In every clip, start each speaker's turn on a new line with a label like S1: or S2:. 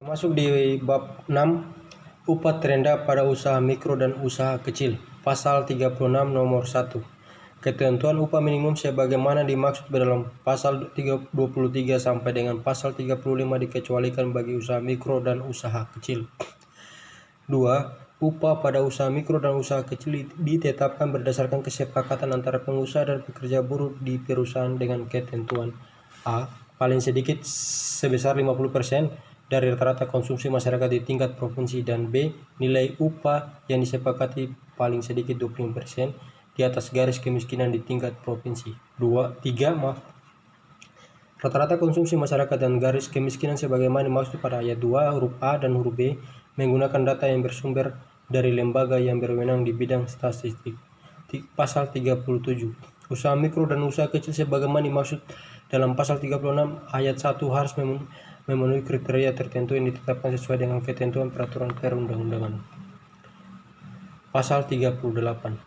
S1: Masuk di bab 6, upah terendah pada usaha mikro dan usaha kecil. Pasal 36 nomor 1. Ketentuan upah minimum sebagaimana dimaksud dalam pasal 23 sampai dengan pasal 35 dikecualikan bagi usaha mikro dan usaha kecil. 2. Upah pada usaha mikro dan usaha kecil ditetapkan berdasarkan kesepakatan antara pengusaha dan pekerja buruh di perusahaan dengan ketentuan: A. Paling sedikit sebesar 50% dari rata-rata konsumsi masyarakat di tingkat provinsi, dan B. Nilai upah yang disepakati paling sedikit 25% di atas garis kemiskinan di tingkat provinsi. 3. Rata-rata konsumsi masyarakat dan garis kemiskinan sebagaimana dimaksud pada ayat 2 huruf A dan huruf B menggunakan data yang bersumber dari lembaga yang berwenang di bidang statistik. Pasal 37. Usaha mikro dan usaha kecil sebagaimana dimaksud dalam pasal 36 ayat 1 harus memenuhi kriteria tertentu yang ditetapkan sesuai dengan ketentuan peraturan perundang-undangan. Pasal 38.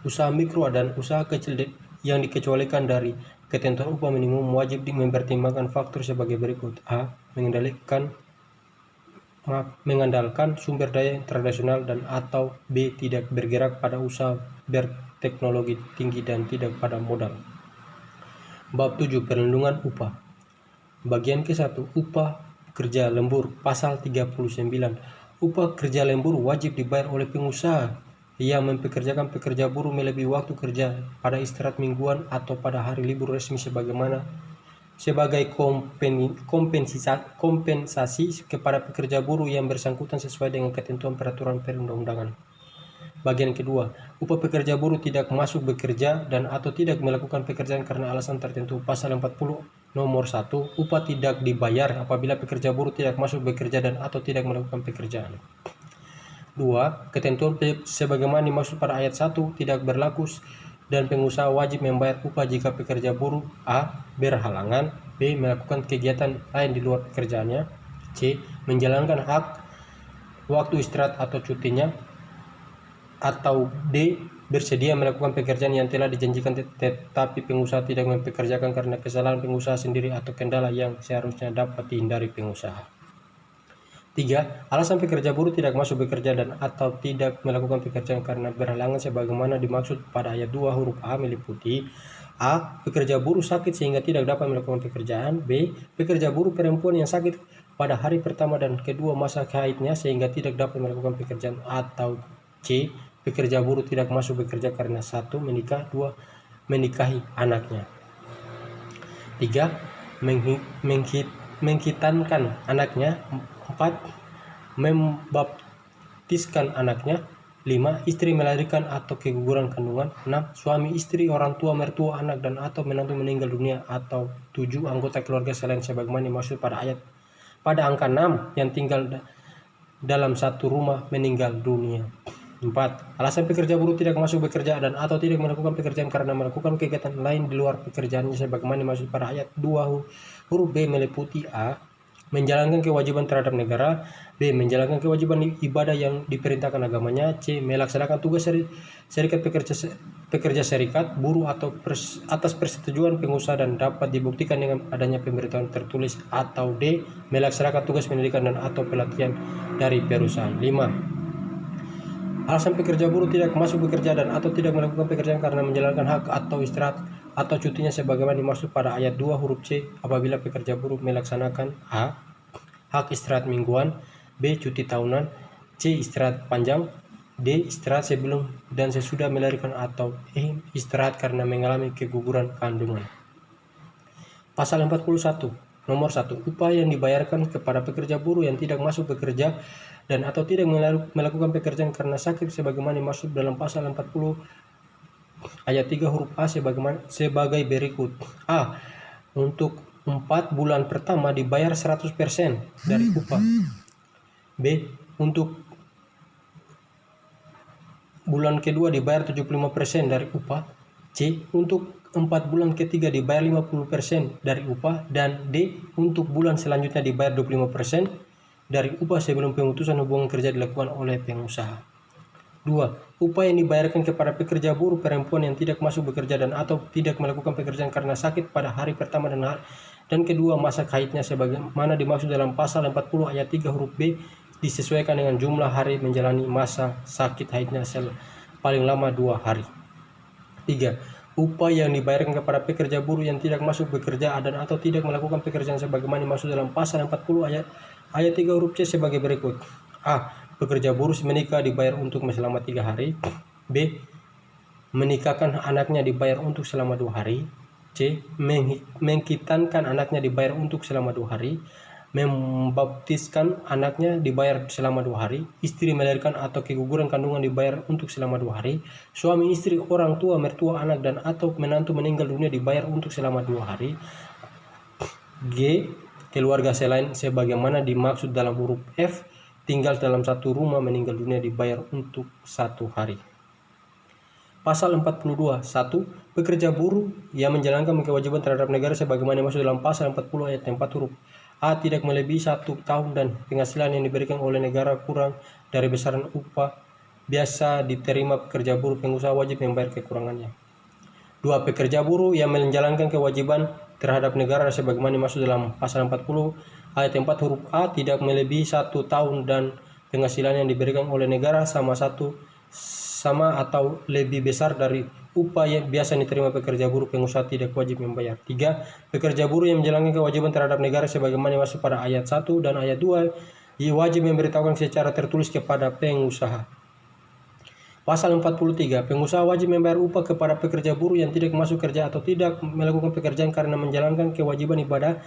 S1: Usaha mikro dan usaha kecil yang dikecualikan dari ketentuan upah minimum wajib mempertimbangkan faktor sebagai berikut: A. Mengandalkan sumber daya tradisional dan atau B. Tidak bergerak pada usaha berteknologi tinggi dan tidak pada modal. Bab 7. Perlindungan upah. Bagian ke-1. Upah kerja lembur. Pasal 39. Upah kerja lembur wajib dibayar oleh pengusaha yang mempekerjakan pekerja buruh melebihi waktu kerja pada istirahat mingguan atau pada hari libur resmi sebagai kompensasi kepada pekerja buruh yang bersangkutan sesuai dengan ketentuan peraturan perundang-undangan. Bagian kedua, upah pekerja buruh tidak masuk bekerja dan atau tidak melakukan pekerjaan karena alasan tertentu. Pasal 40 nomor 1, upah tidak dibayar apabila pekerja buruh tidak masuk bekerja dan atau tidak melakukan pekerjaan. 2. Ketentuan sebagaimana dimaksud pada ayat 1 tidak berlaku dan pengusaha wajib membayar upah jika pekerja buruh: A. Berhalangan, B. Melakukan kegiatan lain di luar pekerjaannya, C. Menjalankan hak waktu istirahat atau cutinya, atau D. Bersedia melakukan pekerjaan yang telah dijanjikan tetapi pengusaha tidak mempekerjakan karena kesalahan pengusaha sendiri atau kendala yang seharusnya dapat dihindari pengusaha. 3. Alasan pekerja buruh tidak masuk bekerja dan atau tidak melakukan pekerjaan karena berhalangan sebagaimana dimaksud pada ayat 2 huruf A meliputi: A. Pekerja buruh sakit sehingga tidak dapat melakukan pekerjaan, B. Pekerja buruh perempuan yang sakit pada hari pertama dan kedua masa haidnya sehingga tidak dapat melakukan pekerjaan, atau C. Pekerja buruh tidak masuk bekerja karena 1. Menikah, 2. Menikahi anaknya, 3. Menghitankan anaknya, 4. Membaptiskan anaknya, 5. Istri melahirkan atau keguguran kandungan, 6. Suami istri, orang tua, mertua, anak dan atau menantu meninggal dunia, atau 7. Anggota keluarga selain sebagaimana dimaksud pada angka 6 yang tinggal dalam satu rumah meninggal dunia. 4. Alasan pekerja buruh tidak masuk bekerja dan atau tidak melakukan pekerjaan karena melakukan kegiatan lain di luar pekerjaannya sebagaimana dimaksud pada ayat 2 huruf B meliputi: A. Menjalankan kewajiban terhadap negara, B. Menjalankan kewajiban ibadah yang diperintahkan agamanya, C. Melaksanakan tugas serikat pekerja serikat buruh atau atas persetujuan pengusaha dan dapat dibuktikan dengan adanya pemberitahuan tertulis, atau D. Melaksanakan tugas pendidikan dan atau pelatihan dari perusahaan. 5. Alasan pekerja buruh tidak masuk bekerja dan atau tidak melakukan pekerjaan karena menjalankan hak atau istirahat atau cutinya sebagaimana dimaksud pada ayat 2 huruf C apabila pekerja buruh melaksanakan: A. Hak istirahat mingguan, B. Cuti tahunan, C. Istirahat panjang, D. Istirahat sebelum dan sesudah melahirkan, atau E. Istirahat karena mengalami keguguran kandungan. Pasal 41 nomor 1. Upah yang dibayarkan kepada pekerja buruh yang tidak masuk bekerja dan atau tidak melakukan pekerjaan karena sakit sebagaimana dimaksud dalam pasal 40 ayat 3 huruf A sebagai berikut: A. Untuk 4 bulan pertama dibayar 100% dari upah, B. Untuk bulan kedua dibayar 75% dari upah, C. Untuk 4 bulan ketiga dibayar 50% dari upah, dan D. Untuk bulan selanjutnya dibayar 25% dari upah sebelum pemutusan hubungan kerja dilakukan oleh pengusaha. 2. Upah yang dibayarkan kepada pekerja buruh perempuan yang tidak masuk bekerja dan atau tidak melakukan pekerjaan karena sakit pada hari pertama Dan kedua, masa haidnya sebagaimana dimaksud dalam pasal 40 ayat 3 huruf B disesuaikan dengan jumlah hari menjalani masa sakit haidnya paling lama 2 hari. 3. Upah yang dibayarkan kepada pekerja buruh yang tidak masuk bekerja dan atau tidak melakukan pekerjaan sebagaimana dimaksud dalam pasal 40 ayat 3 huruf C sebagai berikut. A. Pekerja buruh menikah dibayar untuk selama 3 hari. B. Menikahkan anaknya dibayar untuk selama 2 hari. C. Mengkhitankan anaknya dibayar untuk selama 2 hari. Membaptiskan anaknya dibayar selama 2 hari. Istri melahirkan atau keguguran kandungan dibayar untuk selama 2 hari. Suami istri, orang tua, mertua, anak, dan atau menantu meninggal dunia dibayar untuk selama 2 hari. G. Keluarga selain sebagaimana dimaksud dalam huruf F tinggal dalam satu rumah meninggal dunia dibayar untuk 1 hari. Pasal 42. 1. Pekerja buruh yang menjalankan kewajiban terhadap negara sebagaimana dimaksud dalam pasal 40 ayat 4 huruf A tidak melebihi 1 tahun dan penghasilan yang diberikan oleh negara kurang dari besaran upah biasa diterima pekerja buruh, pengusaha wajib membayar kekurangannya. 2. Pekerja buruh yang menjalankan kewajiban terhadap negara sebagaimana dimaksud dalam pasal 40 ayat 4 huruf A tidak melebihi 1 tahun dan penghasilan yang diberikan oleh negara sama atau lebih besar dari upah yang biasa diterima pekerja buruh, pengusaha tidak wajib membayar. 3. Pekerja buruh yang menjalankan kewajiban terhadap negara sebagaimana dimaksud pada ayat 1 dan ayat 2 wajib memberitahukan secara tertulis kepada pengusaha. Pasal 43. Pengusaha wajib membayar upah kepada pekerja buruh yang tidak masuk kerja atau tidak melakukan pekerjaan karena menjalankan kewajiban ibadah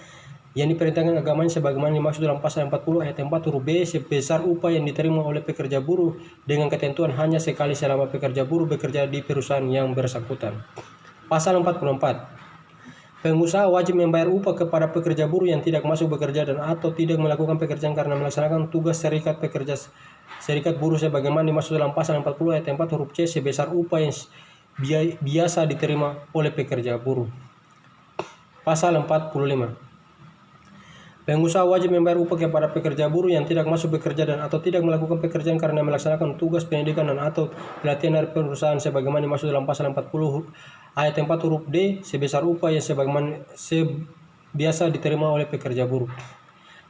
S1: yang diperintahkan agamanya sebagaimana dimaksud dalam pasal 40 ayat 4 huruf B sebesar upah yang diterima oleh pekerja buruh dengan ketentuan hanya sekali selama pekerja buruh bekerja di perusahaan yang bersangkutan. Pasal 44. Pengusaha wajib membayar upah kepada pekerja buruh yang tidak masuk bekerja dan atau tidak melakukan pekerjaan karena melaksanakan tugas serikat buruh sebagaimana dimaksud dalam pasal 40 ayat 4 huruf C sebesar upah yang biasa diterima oleh pekerja buruh. Pasal 45. Pengusaha wajib membayar upah kepada pekerja buruh yang tidak masuk bekerja dan atau tidak melakukan pekerjaan karena melaksanakan tugas pendidikan dan atau pelatihan dari perusahaan sebagaimana dimaksud dalam pasal 40 ayat 4 huruf D sebesar upah yang sebagaimana biasa diterima oleh pekerja buruh.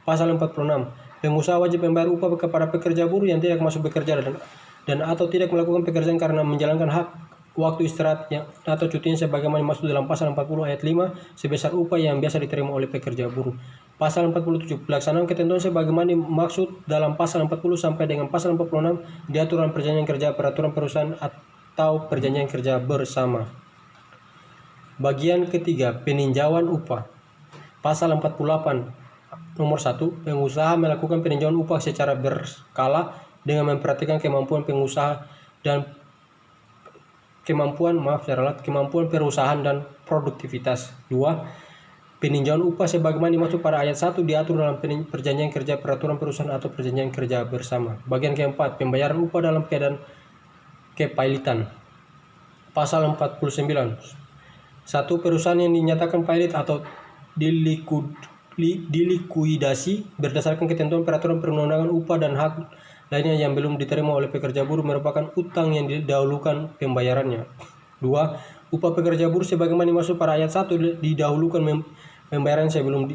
S1: Pasal 46. Pengusaha wajib membayar upah kepada pekerja buruh yang tidak masuk bekerja dan atau tidak melakukan pekerjaan karena menjalankan hak waktu istirahat atau cutinya sebagaimana dimaksud dalam pasal 40 ayat 5 sebesar upah yang biasa diterima oleh pekerja buruh. Pasal 47. Pelaksanaan ketentuan sebagaimana dimaksud dalam pasal 40 sampai dengan pasal 46 di aturan perjanjian kerja, peraturan perusahaan atau perjanjian kerja bersama. Bagian ketiga, peninjauan upah. Pasal 48 nomor 1, pengusaha melakukan peninjauan upah secara berkala dengan memperhatikan kemampuan pengusaha dan kemampuan perusahaan dan produktivitas. 2. Peninjauan upah sebagaimana dimaksud pada ayat 1 diatur dalam perjanjian kerja, peraturan perusahaan atau perjanjian kerja bersama. Bagian keempat, pembayaran upah dalam keadaan kepailitan. Pasal 49. 1. Perusahaan yang dinyatakan pailit atau dilikuidasi berdasarkan ketentuan peraturan perundang-undangan upah dan hak lainnya yang belum diterima oleh pekerja buruh merupakan utang yang didahulukan pembayarannya. 2. Upah pekerja buruh sebagaimana dimaksud pada ayat 1 didahulukan pembayaran sebelum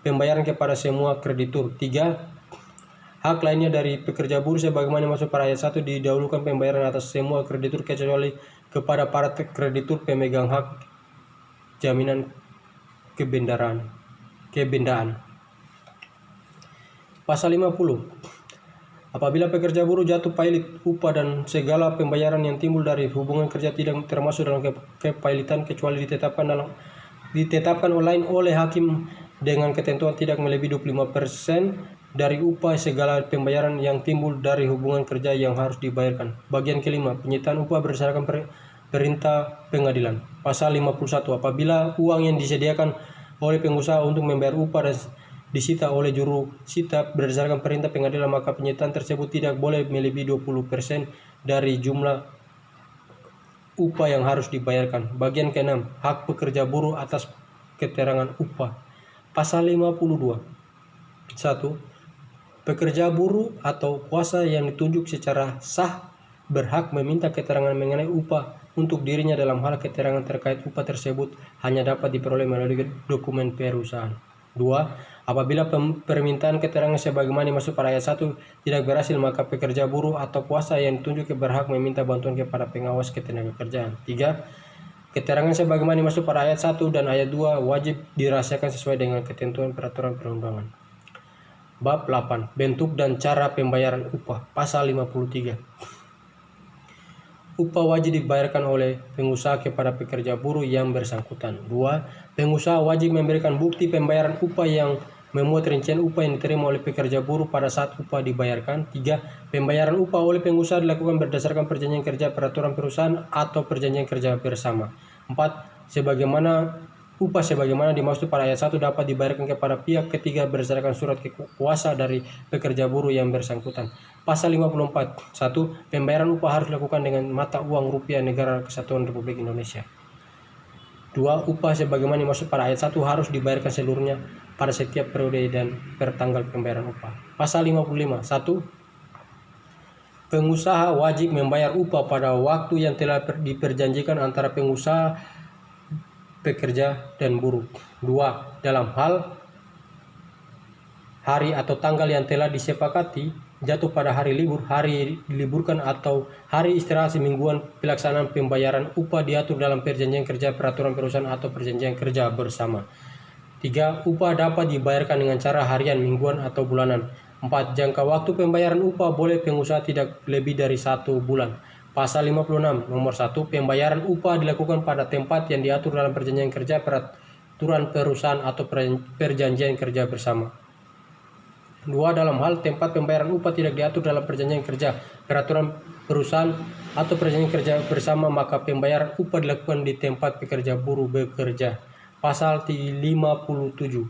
S1: pembayaran kepada semua kreditur. 3. Hak lainnya dari pekerja buruh sebagaimana dimaksud pada ayat 1 didahulukan pembayaran atas semua kreditur kecuali kepada para kreditur pemegang hak jaminan kebendaan. Pasal 50. Apabila pekerja buruh jatuh pailit, upah dan segala pembayaran yang timbul dari hubungan kerja tidak termasuk dalam kepailitan kecuali ditetapkan oleh hakim dengan ketentuan tidak melebihi 25% dari upah segala pembayaran yang timbul dari hubungan kerja yang harus dibayarkan. Bagian kelima, penyitaan upah berdasarkan perintah pengadilan. Pasal 51. Apabila uang yang disediakan oleh pengusaha untuk membayar upah dan disita oleh juru sita berdasarkan perintah pengadilan, maka penyitaan tersebut tidak boleh melebihi 20% dari jumlah upah yang harus dibayarkan. Bagian ke-6, hak pekerja buruh atas keterangan upah. Pasal 52. 1. Pekerja buruh atau kuasa yang ditunjuk secara sah berhak meminta keterangan mengenai upah untuk dirinya dalam hal keterangan terkait upah tersebut hanya dapat diperoleh melalui dokumen perusahaan. 2. Apabila permintaan keterangan sebagaimana dimaksud pada ayat 1 tidak berhasil, maka pekerja buruh atau kuasa yang ditunjuk berhak meminta bantuan kepada pengawas ketenagakerjaan. 3. Keterangan sebagaimana dimaksud pada ayat 1 dan ayat 2 wajib dirahasiakan sesuai dengan ketentuan peraturan perundangan. Bab 8. Bentuk dan cara pembayaran upah. Pasal 53. Upah wajib dibayarkan oleh pengusaha kepada pekerja buruh yang bersangkutan. 2. Pengusaha wajib memberikan bukti pembayaran upah yang memuat rincian upah yang diterima oleh pekerja buruh pada saat upah dibayarkan. 3. Pembayaran upah oleh pengusaha dilakukan berdasarkan perjanjian kerja, peraturan perusahaan, atau perjanjian kerja bersama. 4. Upah sebagaimana dimaksud pada ayat 1 dapat dibayarkan kepada pihak ketiga berdasarkan surat kuasa dari pekerja buruh yang bersangkutan. Pasal 54. 1. Pembayaran upah harus dilakukan dengan mata uang rupiah negara kesatuan Republik Indonesia. 2. Upah sebagaimana dimaksud pada ayat 1 harus dibayarkan seluruhnya pada setiap periode dan per tanggal pembayaran upah. Pasal 55. 1. Pengusaha wajib membayar upah pada waktu yang telah diperjanjikan antara pengusaha, pekerja, dan buruh. 2. Dalam hal hari atau tanggal yang telah disepakati jatuh pada hari libur, hari diliburkan, atau hari istirahat semingguan, pelaksanaan pembayaran upah diatur dalam perjanjian kerja, peraturan perusahaan, atau perjanjian kerja bersama. 3. Upah dapat dibayarkan dengan cara harian, mingguan, atau bulanan. 4. Jangka waktu pembayaran upah boleh pengusaha tidak lebih dari 1 bulan. Pasal 56. Nomor 1. Pembayaran upah dilakukan pada tempat yang diatur dalam perjanjian kerja, peraturan perusahaan, atau perjanjian kerja bersama. 2. Dalam hal tempat pembayaran upah tidak diatur dalam perjanjian kerja, peraturan perusahaan, atau perjanjian kerja bersama, maka pembayaran upah dilakukan di tempat pekerja buruh bekerja. Pasal 57. 1.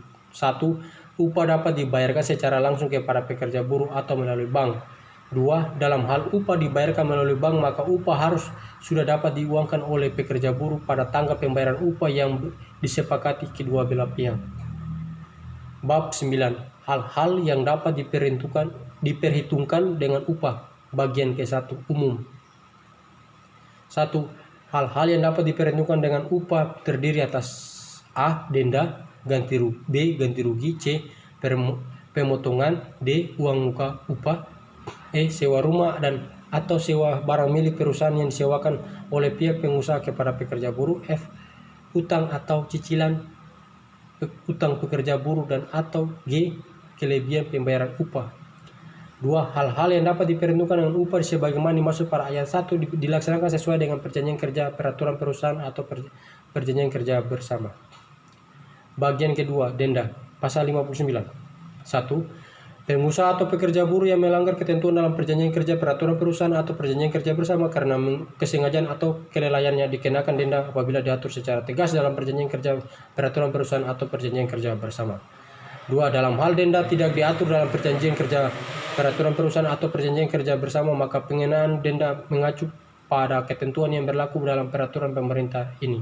S1: Upah dapat dibayarkan secara langsung kepada pekerja buruh atau melalui bank. 2. Dalam hal upah dibayarkan melalui bank, maka upah harus sudah dapat diuangkan oleh pekerja buruh pada tanggal pembayaran upah yang disepakati kedua belah pihak. Bab 9. Hal-hal yang dapat diperhitungkan dengan upah. Bagian ke-1. Umum. 1. Hal-hal yang dapat diperhitungkan dengan upah terdiri atas A. Denda, B. Ganti rugi, C. Pemotongan, D. Uang muka upah, E. Sewa rumah dan atau sewa barang milik perusahaan yang disewakan oleh pihak pengusaha kepada pekerja buruh, F. Utang atau cicilan utang pekerja buruh, dan atau G. Kelebihan pembayaran upah. 2. Hal-hal yang dapat diperhitungkan dengan upah sebagaimana dimaksud pada ayat 1 dilaksanakan sesuai dengan perjanjian kerja, peraturan perusahaan, atau perjanjian kerja bersama. Bagian kedua. Denda. Pasal 59. 1. Pengusaha atau pekerja buruh yang melanggar ketentuan dalam perjanjian kerja, peraturan perusahaan, atau perjanjian kerja bersama karena kesengajaan atau kelalaiannya dikenakan denda apabila diatur secara tegas dalam perjanjian kerja, peraturan perusahaan, atau perjanjian kerja bersama. 2. Dalam hal denda tidak diatur dalam perjanjian kerja, peraturan perusahaan, atau perjanjian kerja bersama, maka pengenaan denda mengacu pada ketentuan yang berlaku dalam peraturan pemerintah ini.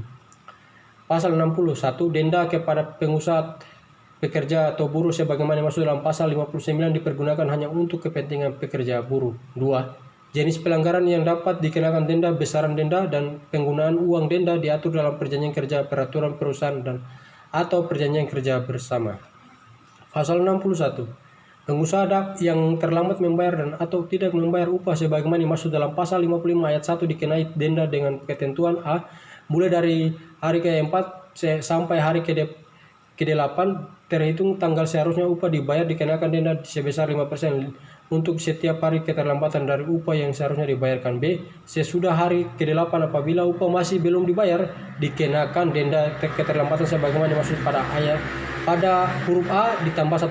S1: Pasal 61. Denda kepada pengusaha, pekerja, atau buruh sebagaimana dimaksud dalam pasal 59 dipergunakan hanya untuk kepentingan pekerja buruh. 2. Jenis pelanggaran yang dapat dikenakan denda, besaran denda, dan penggunaan uang denda diatur dalam perjanjian kerja, peraturan perusahaan, dan atau perjanjian kerja bersama. Pasal 61. Pengusaha yang terlambat membayar dan atau tidak membayar upah sebagaimana dimaksud dalam pasal 55 ayat 1 dikenai denda dengan ketentuan A. Mulai dari hari ke-4 sampai hari ke-8 terhitung tanggal seharusnya upah dibayar dikenakan denda sebesar 5% untuk setiap hari keterlambatan dari upah yang seharusnya dibayarkan. B. Sesudah hari ke-8 apabila upah masih belum dibayar dikenakan denda keterlambatan sebagaimana dimaksud pada huruf A ditambah 1%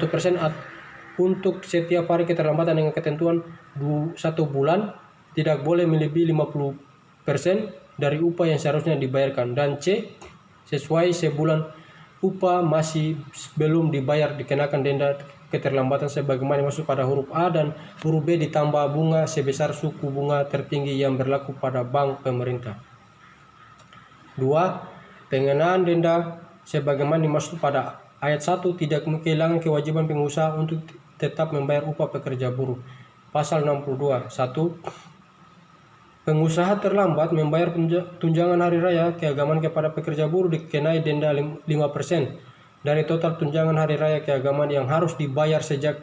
S1: untuk setiap hari keterlambatan dengan ketentuan 1 bulan tidak boleh melebihi 50% dari upah yang seharusnya dibayarkan. Dan C. Sesuai sebulan upah masih belum dibayar dikenakan denda keterlambatan sebagaimana dimaksud pada huruf A, dan huruf B ditambah bunga sebesar suku bunga tertinggi yang berlaku pada bank pemerintah. 2. Pengenaan denda sebagaimana dimaksud pada ayat 1 tidak kehilangan kewajiban pengusaha untuk tetap membayar upah pekerja buruh. Pasal 62. 1. Pengusaha terlambat membayar tunjangan hari raya keagamaan kepada pekerja buruh dikenai denda 5% dari total tunjangan hari raya keagamaan yang harus dibayar sejak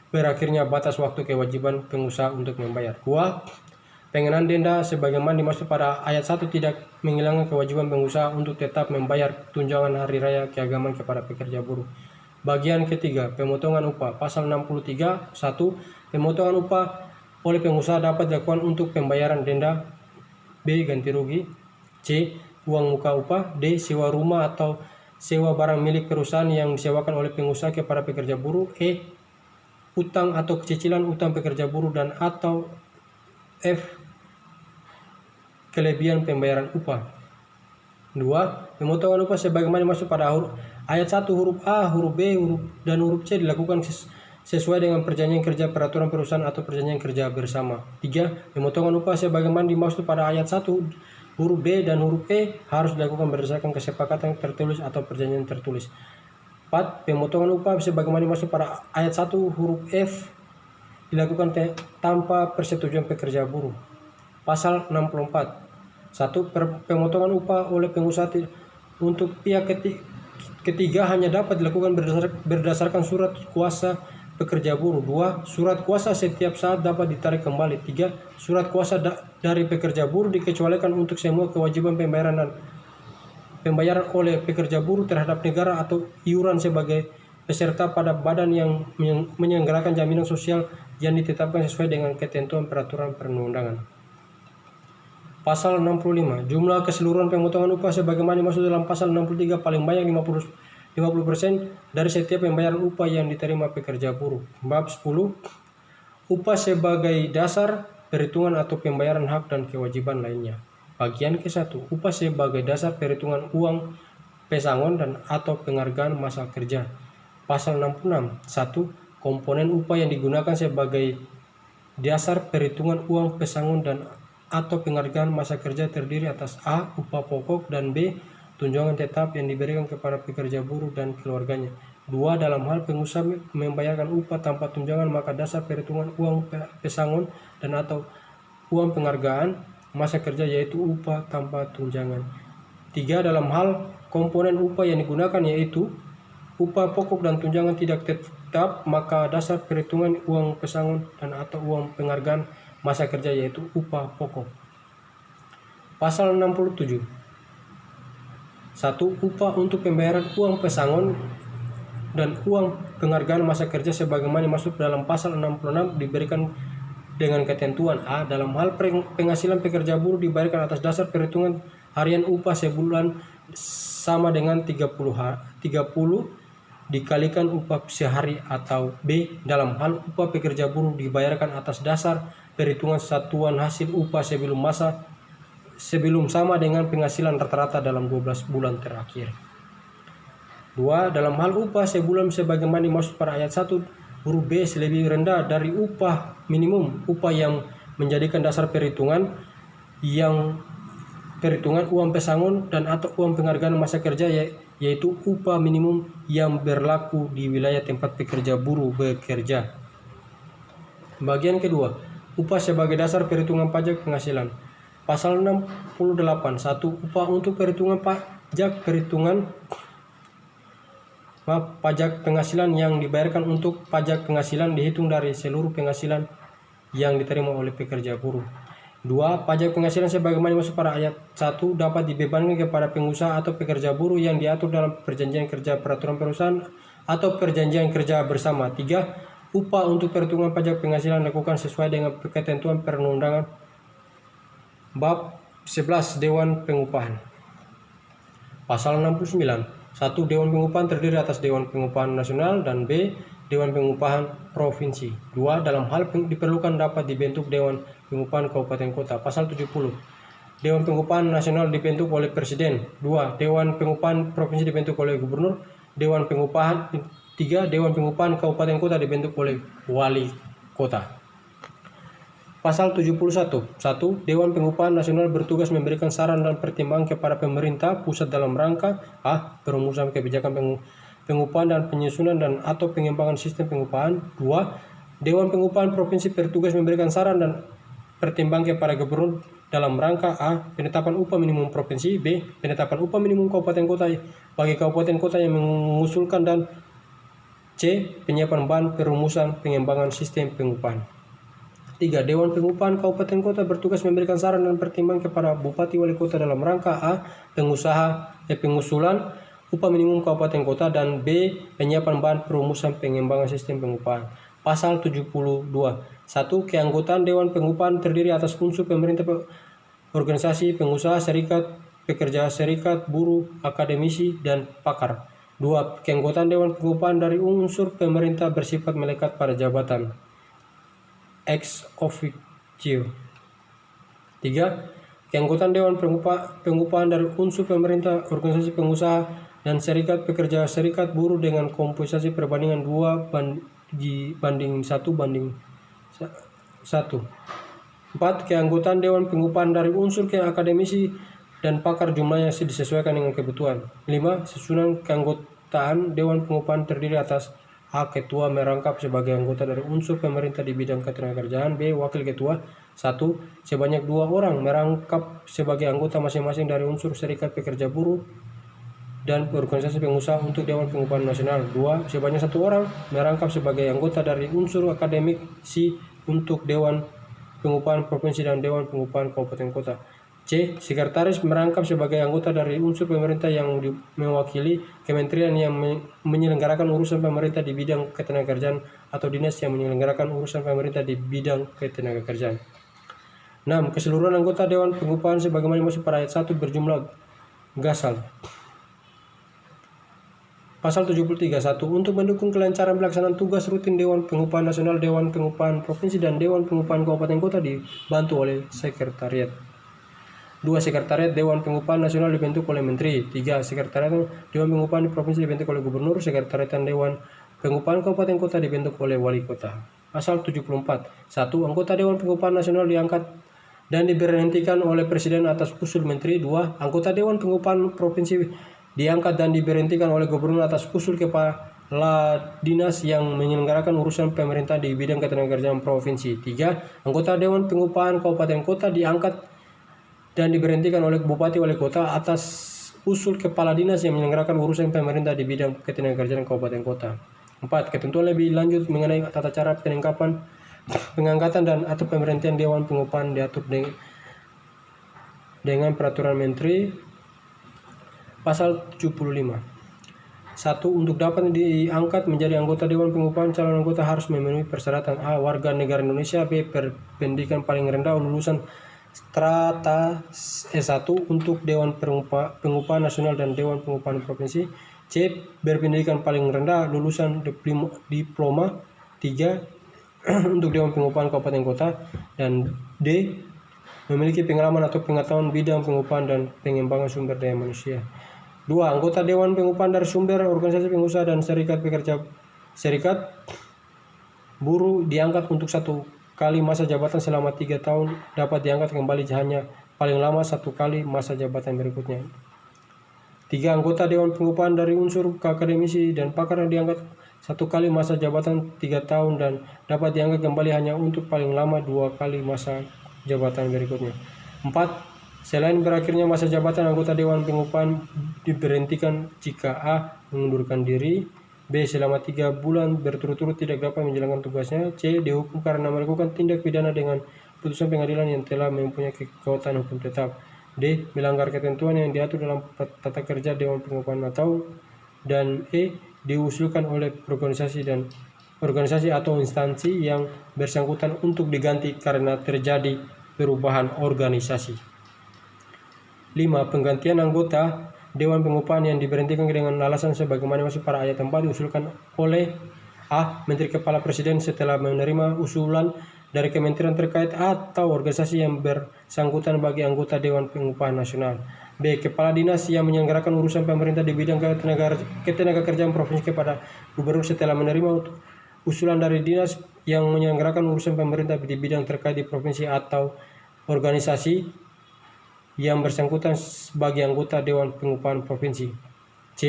S1: berakhirnya batas waktu kewajiban pengusaha untuk membayar. 2. Pengenaan denda sebagaimana dimaksud pada ayat 1 tidak menghilangkan kewajiban pengusaha untuk tetap membayar tunjangan hari raya keagamaan kepada pekerja buruh. Bagian ketiga, pemotongan upah. Pasal 63, 1. Pemotongan upah oleh pengusaha dapat dilakukan untuk pembayaran denda. B. Ganti rugi. C. Uang muka upah. D. Sewa rumah atau sewa barang milik perusahaan yang disewakan oleh pengusaha kepada pekerja buruh. E. Utang atau cicilan utang pekerja buruh dan atau F. Kelebihan pembayaran upah. 2. Pemotongan upah sebagaimana dimaksud pada ayat 1 huruf A, huruf B, dan huruf C dilakukan sesuai dengan perjanjian kerja peraturan perusahaan atau perjanjian kerja bersama. 3. Pemotongan upah sebagaimana dimaksud pada ayat 1 huruf B dan huruf E harus dilakukan berdasarkan kesepakatan tertulis atau perjanjian tertulis. 4. Pemotongan upah sebagaimana dimaksud pada ayat 1 huruf F dilakukan tanpa persetujuan pekerja buruh. Pasal 64. 1. Pemotongan upah oleh pengusaha untuk pihak ketiga hanya dapat dilakukan berdasarkan surat kuasa pekerja buruh. 2. Surat kuasa setiap saat dapat ditarik kembali. 3. Surat kuasa dari pekerja buruh dikecualikan untuk semua kewajiban pembayaran oleh pekerja buruh terhadap negara atau iuran sebagai peserta pada badan yang menyelenggarakan jaminan sosial yang ditetapkan sesuai dengan ketentuan peraturan perundang-undangan. Pasal 65. Jumlah keseluruhan pemotongan upah sebagaimana dimaksud dalam pasal 63 paling banyak 50% dari setiap pembayaran upah yang diterima pekerja buruh. Bab 10. Upah sebagai dasar perhitungan atau pembayaran hak dan kewajiban lainnya. Bagian ke-1. Upah sebagai dasar perhitungan uang pesangon dan atau penghargaan masa kerja. Pasal 66. 1. Komponen upah yang digunakan sebagai dasar perhitungan uang pesangon dan atau penghargaan masa kerja terdiri atas A. Upah pokok dan B. Tunjangan tetap yang diberikan kepada pekerja buruh dan keluarganya. 2. Dalam hal pengusaha membayarkan upah tanpa tunjangan maka dasar perhitungan uang pesangon dan atau uang penghargaan masa kerja yaitu upah tanpa tunjangan. 3. Dalam hal komponen upah yang digunakan yaitu upah pokok dan tunjangan tidak tetap maka dasar perhitungan uang pesangon dan atau uang penghargaan masa kerja yaitu upah pokok. Pasal 67. 1. Upah untuk pembayaran uang pesangon dan uang penghargaan masa kerja sebagaimana dimaksud dalam pasal 66 diberikan dengan ketentuan A. Dalam hal penghasilan pekerja buruh dibayarkan atas dasar perhitungan harian upah sebulan sama dengan 30 dikalikan upah sehari, atau B. Dalam hal upah pekerja buruh dibayarkan atas dasar perhitungan satuan hasil upah sebelum sama dengan penghasilan rata-rata dalam 12 bulan terakhir. 2. Dalam hal upah sebulan sebagaimana dimaksud pada ayat 1 huruf B lebih rendah dari upah minimum, upah yang menjadikan dasar perhitungan uang pesangon dan atau uang penghargaan masa kerja yaitu upah minimum yang berlaku di wilayah tempat pekerja buruh bekerja. Bagian kedua, upah sebagai dasar perhitungan pajak penghasilan. Pasal 68. 1. Upah untuk perhitungan pajak penghasilan yang dibayarkan untuk pajak penghasilan dihitung dari seluruh penghasilan yang diterima oleh pekerja buruh. 2. Pajak penghasilan sebagaimana dimaksud pada ayat 1 dapat dibebankan kepada pengusaha atau pekerja buruh yang diatur dalam perjanjian kerja peraturan perusahaan atau perjanjian kerja bersama. 3. Upah untuk perhitungan pajak penghasilan dilakukan sesuai dengan ketentuan perundang-undangan. Bab 11. Dewan Pengupahan. Pasal 69. 1. Dewan Pengupahan terdiri atas Dewan Pengupahan Nasional dan B. Dewan Pengupahan Provinsi. 2. Dalam hal diperlukan dapat dibentuk Dewan Pengupahan Kabupaten Kota. Pasal 70. Dewan Pengupahan Nasional dibentuk oleh Presiden. 2. Dewan Pengupahan Provinsi dibentuk oleh Gubernur. 3. Dewan Pengupahan Kabupaten Kota dibentuk oleh Wali Kota. Pasal 71. 1. Dewan Pengupahan Nasional bertugas memberikan saran dan pertimbangan kepada pemerintah pusat dalam rangka A. Perumusan kebijakan pengupahan dan penyusunan dan atau pengembangan sistem pengupahan. 2. Dewan Pengupahan Provinsi bertugas memberikan saran dan pertimbangan kepada Gubernur dalam rangka A. Penetapan upah minimum provinsi, B. Penetapan upah minimum kabupaten kota bagi kabupaten kota yang mengusulkan, dan C. Penyiapan bahan perumusan pengembangan sistem pengupahan. 3. Dewan Pengupahan Kabupaten Kota bertugas memberikan saran dan pertimbangan kepada Bupati Wali Kota dalam rangka A. Pengusulan upah minimum Kabupaten Kota, dan B. Penyiapan bahan perumusan pengembangan sistem pengupahan. Pasal 72. 1. Keanggotaan Dewan Pengupahan terdiri atas unsur pemerintah, organisasi, pengusaha, serikat, pekerja serikat, buruh, akademisi, dan pakar. 2. Keanggotaan Dewan Pengupahan dari unsur pemerintah bersifat melekat pada jabatan ex officio. 3. Keanggotaan Dewan Pengupahan dari unsur pemerintah, organisasi, pengusaha, dan serikat pekerja serikat buruh dengan komposisi perbandingan 2:1:1. 4. Keanggotaan Dewan Pengupahan dari unsur akademisi dan pakar jumlahnya disesuaikan dengan kebutuhan. 5. Susunan keanggotaan Dewan Pengupahan terdiri atas A. Ketua merangkap sebagai anggota dari unsur pemerintah di bidang ketenagakerjaan. B. Wakil ketua 1. Sebanyak 2 orang merangkap sebagai anggota masing-masing dari unsur serikat pekerja buruh dan organisasi pengusaha untuk Dewan Pengupahan Nasional. 2. Sebanyak 1 orang merangkap sebagai anggota dari unsur akademik C untuk Dewan Pengupahan Provinsi dan Dewan Pengupahan Kabupaten Kota. C. Sekretaris merangkap sebagai anggota dari unsur pemerintah yang mewakili kementerian yang menyelenggarakan urusan pemerintah di bidang ketenagakerjaan atau dinas yang menyelenggarakan urusan pemerintah di bidang ketenagakerjaan. 6. Keseluruhan anggota Dewan Pengupahan sebagaimana dimaksud pada ayat 1 berjumlah gasal. Pasal 73. 1. Untuk mendukung kelancaran pelaksanaan tugas rutin Dewan Pengupahan Nasional, Dewan Pengupahan Provinsi, dan Dewan Pengupahan Kabupaten Kota dibantu oleh sekretariat. 2. Sekretariat Dewan Pengupahan Nasional dibentuk oleh Menteri. 3. Sekretariat Dewan Pengupahan Provinsi dibentuk oleh Gubernur. Sekretariat Dewan Pengupahan Kabupaten Kota dibentuk oleh Wali Kota. Pasal 74. 1. Anggota Dewan Pengupahan Nasional diangkat dan diberhentikan oleh Presiden atas usul Menteri. 2. Anggota Dewan Pengupahan Provinsi diangkat dan diberhentikan oleh Gubernur atas usul kepala dinas yang menyelenggarakan urusan pemerintah di bidang ketenagakerjaan provinsi. 3. Anggota Dewan Pengupahan Kabupaten Kota diangkat dan diberhentikan oleh Bupati Wali Kota atas usul kepala dinas yang menyelenggarakan urusan pemerintah di bidang ketenagakerjaan Kabupaten Kota. 4. Ketentuan lebih lanjut mengenai tata cara pengangkatan dan atau pemberhentian Dewan Pengupahan diatur dengan Peraturan Menteri. Pasal 75. 1. Untuk dapat diangkat menjadi anggota Dewan Pengupahan, calon anggota harus memenuhi persyaratan: A. Warga negara Indonesia. B. Pendidikan paling rendah lulusan strata S1 untuk Dewan Pengupahan Nasional dan Dewan Pengupahan Provinsi. C. Berpendidikan paling rendah lulusan diploma 3 untuk Dewan Pengupahan Kabupaten Kota. Dan D. Memiliki pengalaman atau pengetahuan bidang pengupahan dan pengembangan sumber daya manusia. 2. Anggota Dewan Pengupahan dari sumber organisasi pengusaha dan serikat pekerja serikat buruh diangkat untuk 1 kali masa jabatan selama 3 tahun, dapat diangkat kembali hanya paling lama 1 kali masa jabatan berikutnya. 3. Anggota Dewan Pengupahan dari unsur akademisi dan pakar yang diangkat 1 kali masa jabatan 3 tahun dan dapat diangkat kembali hanya untuk paling lama 2 kali masa jabatan berikutnya. 4. Selain berakhirnya masa jabatan, anggota Dewan Pengupahan diberhentikan jika A. mengundurkan diri, B. selama 3 bulan berturut-turut tidak dapat menjalankan tugasnya, C. dihukum karena melakukan tindak pidana dengan putusan pengadilan yang telah mempunyai kekuatan hukum tetap, D. melanggar ketentuan yang diatur dalam tata kerja Dewan Pengupahan dan E. diusulkan oleh organisasi atau instansi yang bersangkutan untuk diganti karena terjadi perubahan organisasi. 5. Penggantian anggota Dewan Pengupahan yang diberhentikan dengan alasan sebagaimana masuk pada ayat 4 diusulkan oleh A. Menteri Kepala Presiden setelah menerima usulan dari kementerian terkait atau organisasi yang bersangkutan bagi anggota Dewan Pengupahan Nasional. B. Kepala dinas yang menyelenggarakan urusan pemerintah di bidang ketenagakerjaan provinsi kepada Gubernur setelah menerima usulan dari dinas yang menyelenggarakan urusan pemerintah di bidang terkait di provinsi atau organisasi yang bersangkutan sebagai anggota Dewan Pengupahan Provinsi. C.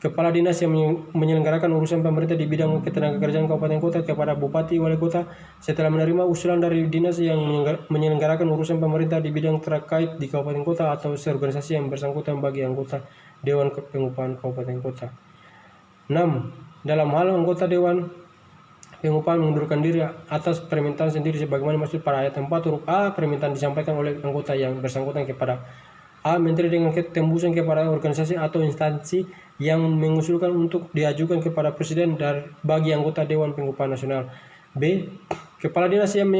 S1: Kepala dinas yang menyelenggarakan urusan pemerintah di bidang ketenagakerjaan Kabupaten Kota kepada Bupati Wali Kota setelah menerima usulan dari dinas yang menyelenggarakan urusan pemerintah di bidang terkait di Kabupaten Kota atau organisasi yang bersangkutan bagi anggota Dewan Pengupahan Kabupaten Kota. 6. Dalam hal anggota Dewan Pengupahan mengundurkan diri atas permintaan sendiri sebagaimana maksud pada ayat 4 huruf A, permintaan disampaikan oleh anggota yang bersangkutan kepada A. Menteri dengan ketembusan kepada organisasi atau instansi yang mengusulkan untuk diajukan kepada Presiden bagi anggota Dewan Pengupahan Nasional. B. Kepala dinas yang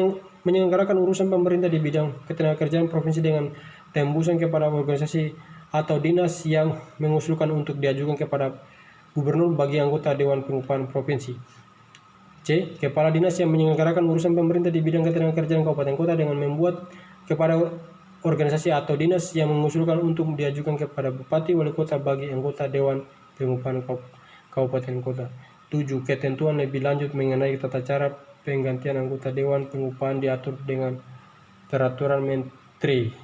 S1: menyelenggarakan urusan pemerintah di bidang ketenagakerjaan provinsi dengan tembusan kepada organisasi atau dinas yang mengusulkan untuk diajukan kepada Gubernur bagi anggota Dewan Pengupahan Provinsi. C. Kepala dinas yang menyelenggarakan urusan pemerintah di bidang ketenagakerjaan kabupaten kota dengan membuat kepada organisasi atau dinas yang mengusulkan untuk diajukan kepada Bupati Wali Kota bagi anggota Dewan Pengupahan Kabupaten Kota. 7. Ketentuan lebih lanjut mengenai tata cara penggantian anggota Dewan Pengupahan diatur dengan Peraturan Menteri